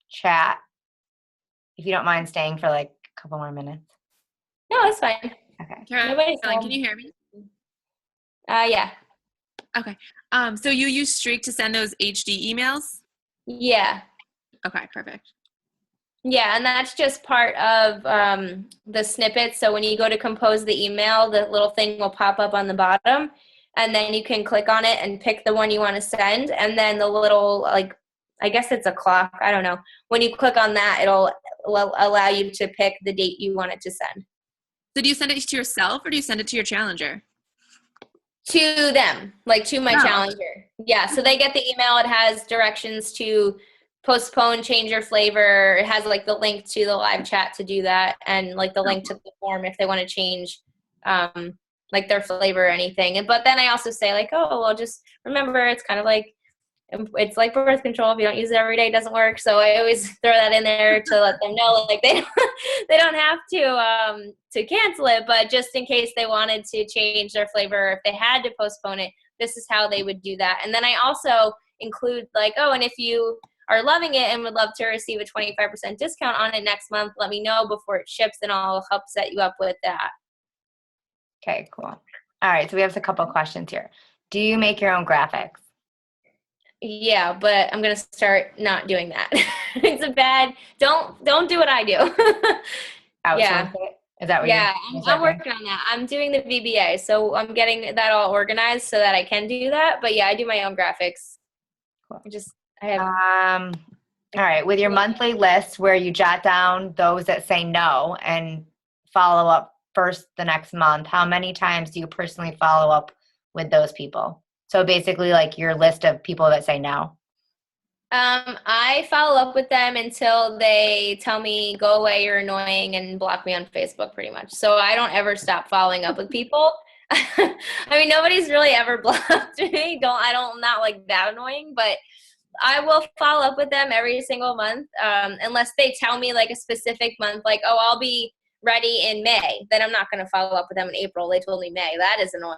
chat if you don't mind staying for like a couple more minutes. No, it's fine. Okay. Carolyn, can you hear me? Yeah. Okay. So you use Streak to send those HD emails? Yeah. Okay, perfect. Yeah, and that's just part of the snippet. So when you go to compose the email, the little thing will pop up on the bottom, and then you can click on it and pick the one you want to send. And then the little, like, I guess it's a clock. I don't know. When you click on that, it'll allow you to pick the date you want it to send. So do you send it to yourself or do you send it to your challenger? To them, like to my challenger. Yeah, so they get the email. It has directions to postpone, change your flavor. It has like the link to the live chat to do that, and like the link to the form if they want to change like their flavor or anything. But then I also say like, oh, well, just remember it's kind of like, it's like birth control. If you don't use it every day, it doesn't work. So I always throw that in there to let them know, like they don't have to cancel it, but just in case they wanted to change their flavor, if they had to postpone it, this is how they would do that. And then I also include like, oh, and if you are loving it and would love to receive a 25% discount on it next month, let me know before it ships, and I'll help set you up with that. Okay, cool. All right, so we have a couple questions here. Do you make your own graphics? Yeah, but I'm gonna start not doing that. It's a bad. Don't do what I do. Outsource it? Is that what yeah, you're I'm working on that. I'm doing the VBA, so I'm getting that all organized so that I can do that. But yeah, I do my own graphics. Cool. I have. All right, with your monthly list where you jot down those that say no and follow up first the next month, how many times do you personally follow up with those people? So basically like your list of people that say no. I follow up with them until they tell me go away, you're annoying, and block me on Facebook pretty much. So I don't ever stop following up with people. I mean, nobody's really ever blocked me. I'm not like that annoying, but I will follow up with them every single month, unless they tell me like a specific month, like, oh, I'll be ready in May. Then I'm not going to follow up with them in April. They told me May. That is annoying.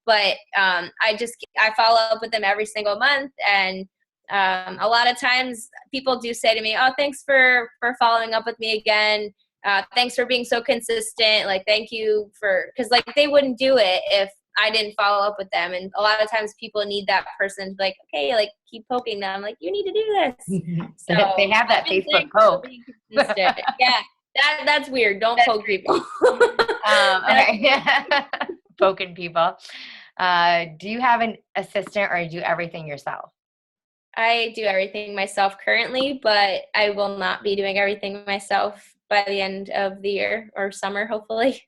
But I follow up with them every single month, and a lot of times people do say to me, oh, thanks for following up with me again. Thanks for being so consistent. Like, thank you because like they wouldn't do it if I didn't follow up with them. And a lot of times people need that person to be like, okay, like keep poking them. Like, you need to do this. So they have that Facebook poke. Yeah, that's weird. Don't poke people. Okay. Poking people. Do you have an assistant or do you do everything yourself? I do everything myself currently, but I will not be doing everything myself by the end of the year or summer, hopefully.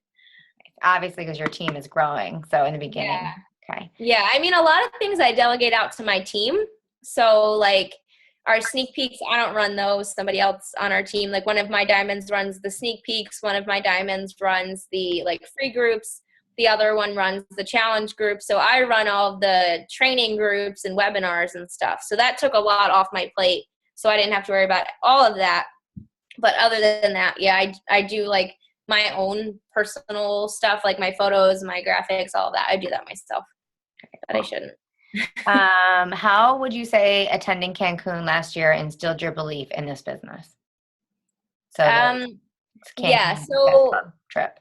Obviously, because your team is growing. So in the beginning. Yeah. Okay. Yeah, I mean, a lot of things I delegate out to my team. So like our sneak peeks, I don't run those. Somebody else on our team, like one of my diamonds runs the sneak peeks. One of my diamonds runs the like free groups. The other one runs the challenge group. So I run all of the training groups and webinars and stuff. So that took a lot off my plate. So I didn't have to worry about all of that. But other than that, yeah, I do like my own personal stuff, like my photos, my graphics, all of that. I do that myself, but I shouldn't. How would you say attending Cancun last year instilled your belief in this business? So trip.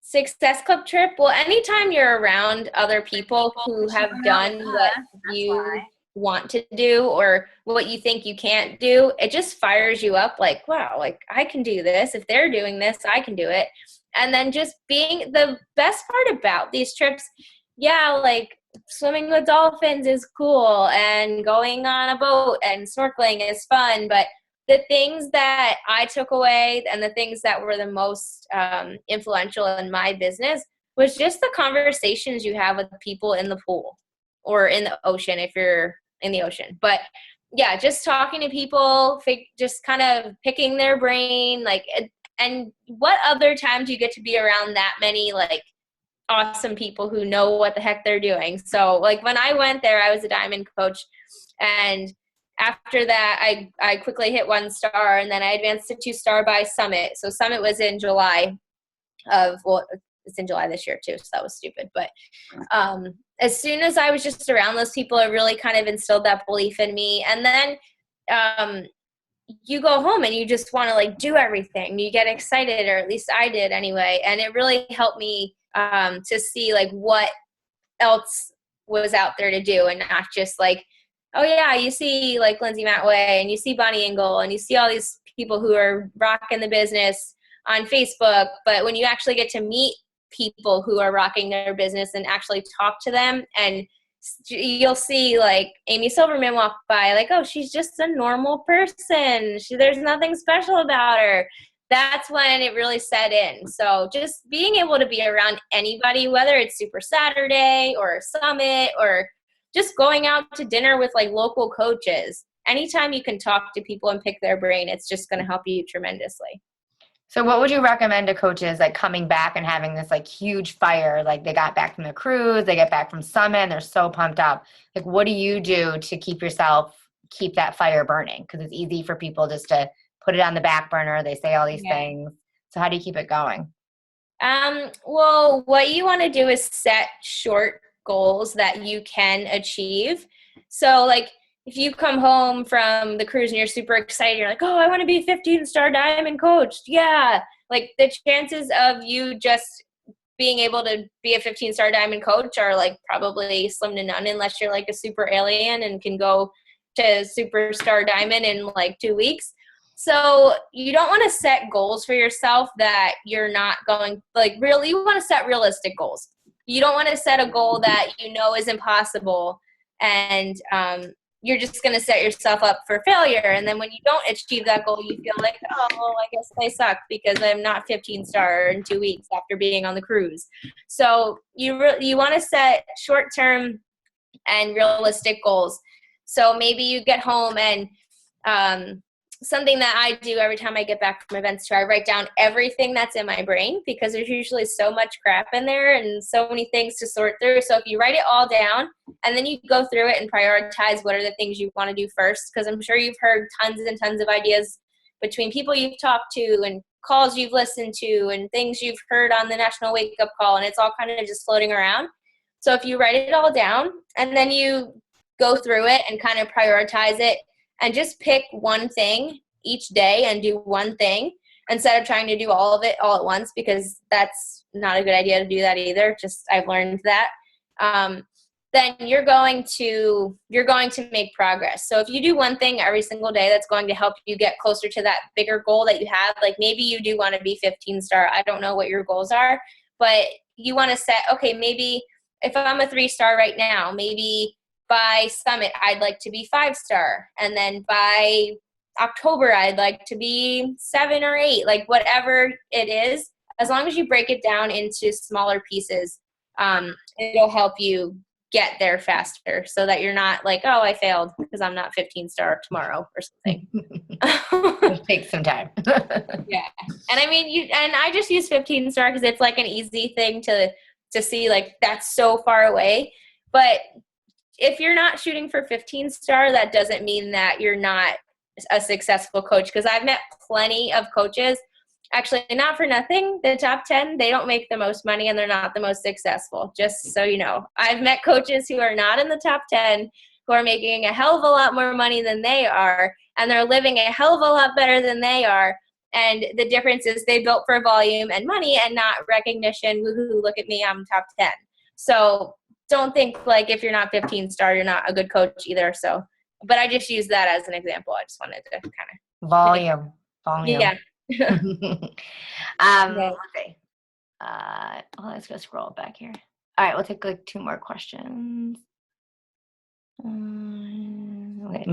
Success Club trip. Well, anytime you're around other people who have done what you want to do or what you think you can't do, it just fires you up like, wow, like I can do this. If they're doing this, I can do it. And then just being the best part about these trips, yeah, like swimming with dolphins is cool and going on a boat and snorkeling is fun, but the things that I took away and the things that were the most influential in my business was just the conversations you have with people in the pool or in the ocean if you're in the ocean. But yeah, just talking to people, just kind of picking their brain, like, and what other time do you get to be around that many like awesome people who know what the heck they're doing? So like when I went there, I was a diamond coach, and after that, I quickly hit 1-star, and then I advanced to 2-star by Summit. So Summit was in July it's in July this year too, so that was stupid. But as soon as I was just around those people, it really kind of instilled that belief in me. And then you go home and you just want to like do everything. You get excited, or at least I did anyway. And it really helped me to see like what else was out there to do, and not just like, oh yeah, you see like Lindsay Matway and you see Bonnie Engel and you see all these people who are rocking the business on Facebook. But when you actually get to meet people who are rocking their business and actually talk to them, and you'll see like Amy Silverman walk by, like, oh, she's just a normal person. There's nothing special about her. That's when it really set in. So just being able to be around anybody, whether it's Super Saturday or Summit or just going out to dinner with like local coaches, anytime you can talk to people and pick their brain, it's just going to help you tremendously. So what would you recommend to coaches like coming back and having this like huge fire? Like they got back from the cruise, they get back from Summit, and they're so pumped up. Like what do you do to keep that fire burning? Because it's easy for people just to put it on the back burner. They say all these things. So how do you keep it going? Well, what you want to do is set short goals that you can achieve. So like if you come home from the cruise and you're super excited, you're like, oh, I want to be 15-star diamond coach. Yeah. Like the chances of you just being able to be a 15-star diamond coach are like probably slim to none, unless you're like a super alien and can go to superstar diamond in like 2 weeks. So you don't want to set goals for yourself that you're not going, like really, you want to set realistic goals. You don't want to set a goal that you know is impossible, and you're just going to set yourself up for failure. And then when you don't achieve that goal, you feel like, oh, well, I guess I suck because I'm not 15-star in 2 weeks after being on the cruise. So you want to set short-term and realistic goals. So maybe you get home and something that I do every time I get back from events too, I write down everything that's in my brain, because there's usually so much crap in there and so many things to sort through. So if you write it all down and then you go through it and prioritize what are the things you want to do first, because I'm sure you've heard tons and tons of ideas between people you've talked to and calls you've listened to and things you've heard on the National Wake Up Call, and it's all kind of just floating around. So if you write it all down and then you go through it and kind of prioritize it, and just pick one thing each day and do one thing instead of trying to do all of it all at once, because that's not a good idea to do that either. Just I've learned that. Then you're going to make progress. So if you do one thing every single day, that's going to help you get closer to that bigger goal that you have. Like maybe you do want to be 15-star. I don't know what your goals are, but you want to set, okay, maybe if I'm a 3-star right now, maybe by Summit, I'd like to be 5-star. And then by October, I'd like to be 7 or 8, like whatever it is. As long as you break it down into smaller pieces, it'll help you get there faster, so that you're not like, oh, I failed because I'm not 15-star tomorrow or something. It takes some time. Yeah. And I mean, I just use 15-star because it's like an easy thing to see, like that's so far away. But if you're not shooting for 15-star, that doesn't mean that you're not a successful coach. Because I've met plenty of coaches, actually not for nothing, the top 10, they don't make the most money and they're not the most successful, just so you know. I've met coaches who are not in the top 10 who are making a hell of a lot more money than they are, and they're living a hell of a lot better than they are. And the difference is they built for volume and money and not recognition. Woohoo, look at me, I'm top 10. So don't think like if you're not 15-star, you're not a good coach either. So, but I just use that as an example. I just wanted to kind of Volume. Yeah. Let's see. Let's go scroll back here. All right, we'll take like 2 more questions. Okay,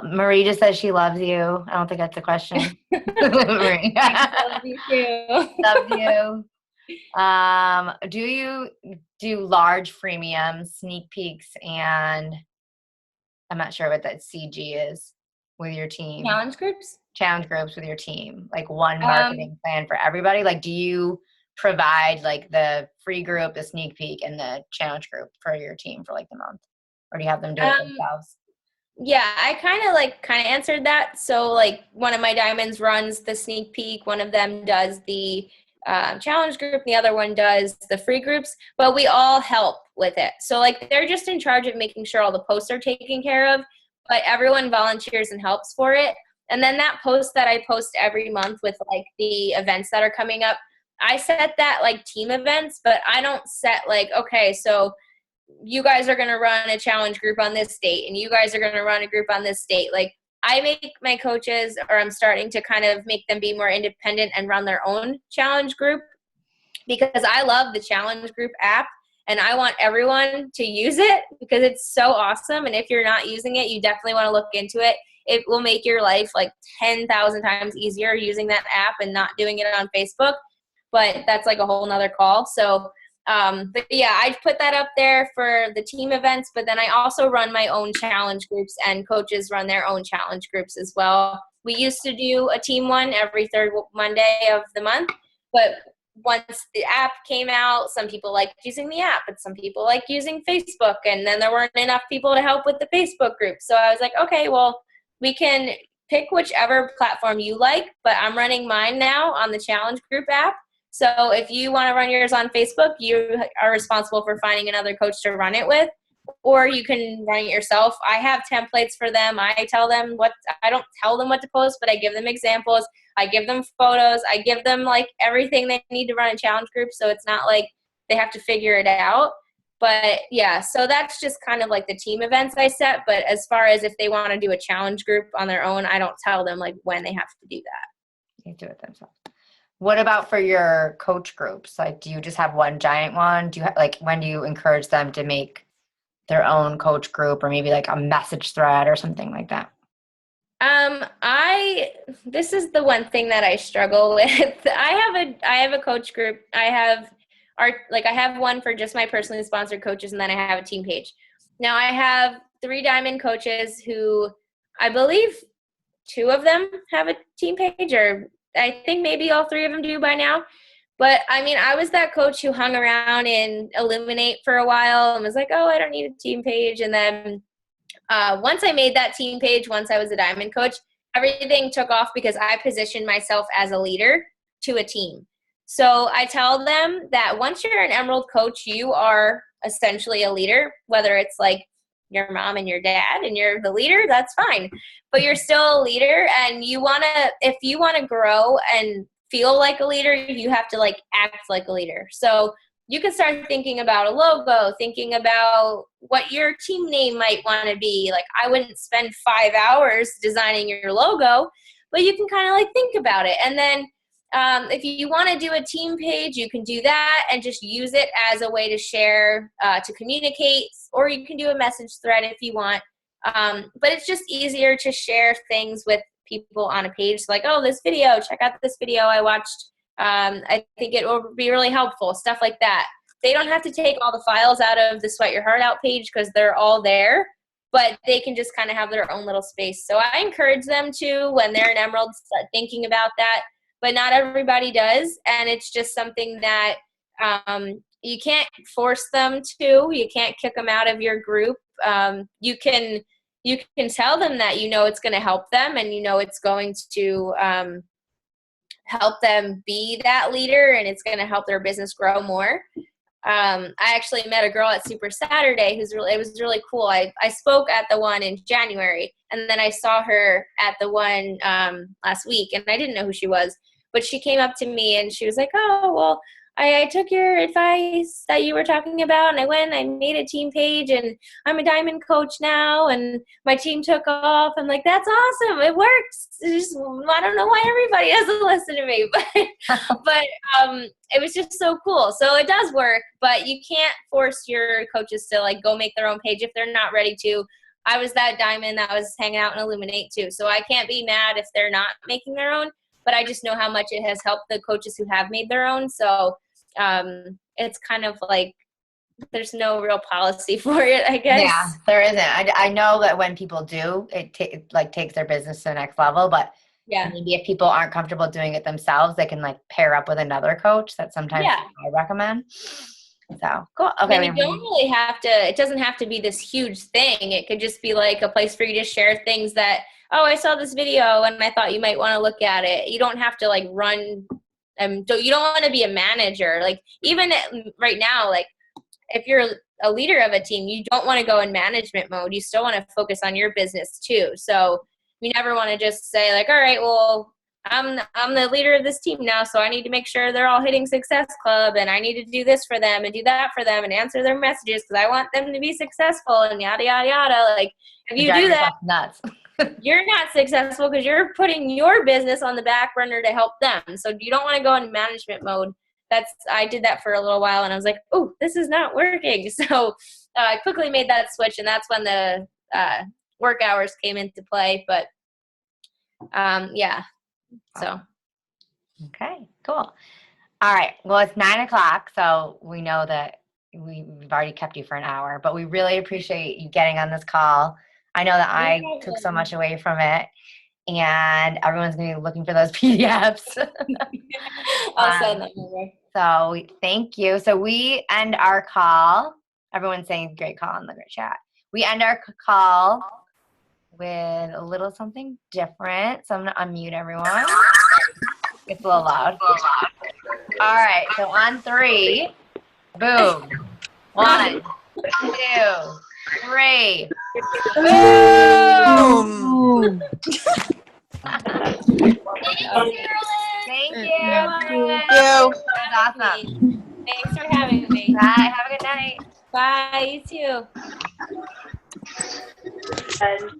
Marie just says she loves you. I don't think that's a question. Marie. Love you too. Love you. Do you do large freemiums, sneak peeks, and I'm not sure what that CG is with your team? Challenge groups With your team, like one marketing plan for everybody? Like, do you provide like the free group, the sneak peek, and the challenge group for your team for like the month, or do you have them do it themselves? Yeah, I kind of answered that. So like one of my diamonds runs the sneak peek, one of them does the challenge group, the other one does the free groups, but we all help with it. So like they're just in charge of making sure all the posts are taken care of, but everyone volunteers and helps for it. And then that post that I post every month with like the events that are coming up, I set that like team events, but I don't set like, okay, so you guys are going to run a challenge group on this date and you guys are going to run a group on this date. Like I make my coaches, or I'm starting to kind of make them be more independent and run their own challenge group, because I love the challenge group app and I want everyone to use it because it's so awesome. And if you're not using it, you definitely want to look into it. It will make your life like 10,000 times easier using that app and not doing it on Facebook. But that's like a whole nother call. So but yeah, I put that up there for the team events, but then I also run my own challenge groups and coaches run their own challenge groups as well. We used to do a team one every third Monday of the month, but once the app came out, some people liked using the app, but some people like using Facebook, and then there weren't enough people to help with the Facebook group. So I was like, okay, well, we can pick whichever platform you like, but I'm running mine now on the challenge group app. So if you want to run yours on Facebook, you are responsible for finding another coach to run it with, or you can run it yourself. I have templates for them. I don't tell them what to post, but I give them examples. I give them photos. I give them like everything they need to run a challenge group. So it's not like they have to figure it out. But yeah, so that's just kind of like the team events I set. But as far as if they want to do a challenge group on their own, I don't tell them like when they have to do that. They do it themselves. What about for your coach groups? Like, do you just have one giant one? Do you like, when do you encourage them to make their own coach group, or maybe like a message thread or something like that? This is the one thing that I struggle with. I have a coach group. I have one for just my personally sponsored coaches, and then I have a team page. Now I have 3 diamond coaches who I believe 2 of them have a team page, or I think maybe all 3 of them do by now. But I mean, I was that coach who hung around in Illuminate for a while and was like, oh, I don't need a team page. And then once I made that team page, once I was a diamond coach, everything took off because I positioned myself as a leader to a team. So I tell them that once you're an Emerald coach, you are essentially a leader, whether it's like your mom and your dad and you're the leader, that's fine. But you're still a leader, and if you want to grow and feel like a leader, you have to like act like a leader. So you can start thinking about a logo, thinking about what your team name might want to be. Like, I wouldn't spend 5 hours designing your logo, but you can kind of like think about it. And then if you want to do a team page, you can do that and just use it as a way to share, to communicate, or you can do a message thread if you want. But it's just easier to share things with people on a page. So like, oh, this video, check out this video I watched. I think it will be really helpful, stuff like that. They don't have to take all the files out of the Sweat Your Heart Out page because they're all there, but they can just kind of have their own little space. So I encourage them to, when they're an Emerald, start thinking about that, but not everybody does. And it's just something that you can't force them to. You can't kick them out of your group. You can tell them that it's going to help them, and it's going to help them be that leader, and it's going to help their business grow more. I actually met a girl at Super Saturday it was really cool. I spoke at the one in January, and then I saw her at the one last week, and I didn't know who she was, but she came up to me and she was like, oh, well, I took your advice that you were talking about, and I made a team page, and I'm a diamond coach now, and my team took off. I'm like, that's awesome. It works. I don't know why everybody doesn't listen to me, but it was just so cool. So it does work, but you can't force your coaches to like go make their own page if they're not ready to. I was that diamond that was hanging out in Illuminate too, so I can't be mad if they're not making their own, but I just know how much it has helped the coaches who have made their own. So it's kind of like there's no real policy for it, I guess. Yeah, there isn't. I know that when people do, it takes their business to the next level, but yeah, maybe if people aren't comfortable doing it themselves, they can like pair up with another coach. That's sometimes what I recommend. So cool. Okay. I mean, you don't really have to, it doesn't have to be this huge thing. It could just be like a place for you to share things that, oh, I saw this video and I thought you might want to look at it. You don't have to like run, you don't want to be a manager. Like even right now, like if you're a leader of a team, you don't want to go in management mode. You still want to focus on your business too. So you never want to just say like, all right, well, I'm the leader of this team now, so I need to make sure they're all hitting Success Club, and I need to do this for them and do that for them and answer their messages because I want them to be successful and yada, yada, yada. Like, if you do that, nuts. you're not successful because you're putting your business on the back burner to help them. So you don't want to go in management mode. I did that for a little while, and I was like, oh, this is not working. So I quickly made that switch, and that's when the work hours came into play. But, yeah. So. Okay, cool. All right. Well, it's 9:00, so we know that we've already kept you for an hour, but we really appreciate you getting on this call. I know that I took so much away from it, and everyone's going to be looking for those PDFs. I'll send them over. So thank you. So we end our call. Everyone's saying great call in the great chat. We end our call with a little something different. So I'm going to unmute everyone. It's a little loud. All right. So on 3, boom. 1, 2, 3. Boom. Thank you. That was awesome. Thanks for having me. Bye. Have a good night. Bye. You too.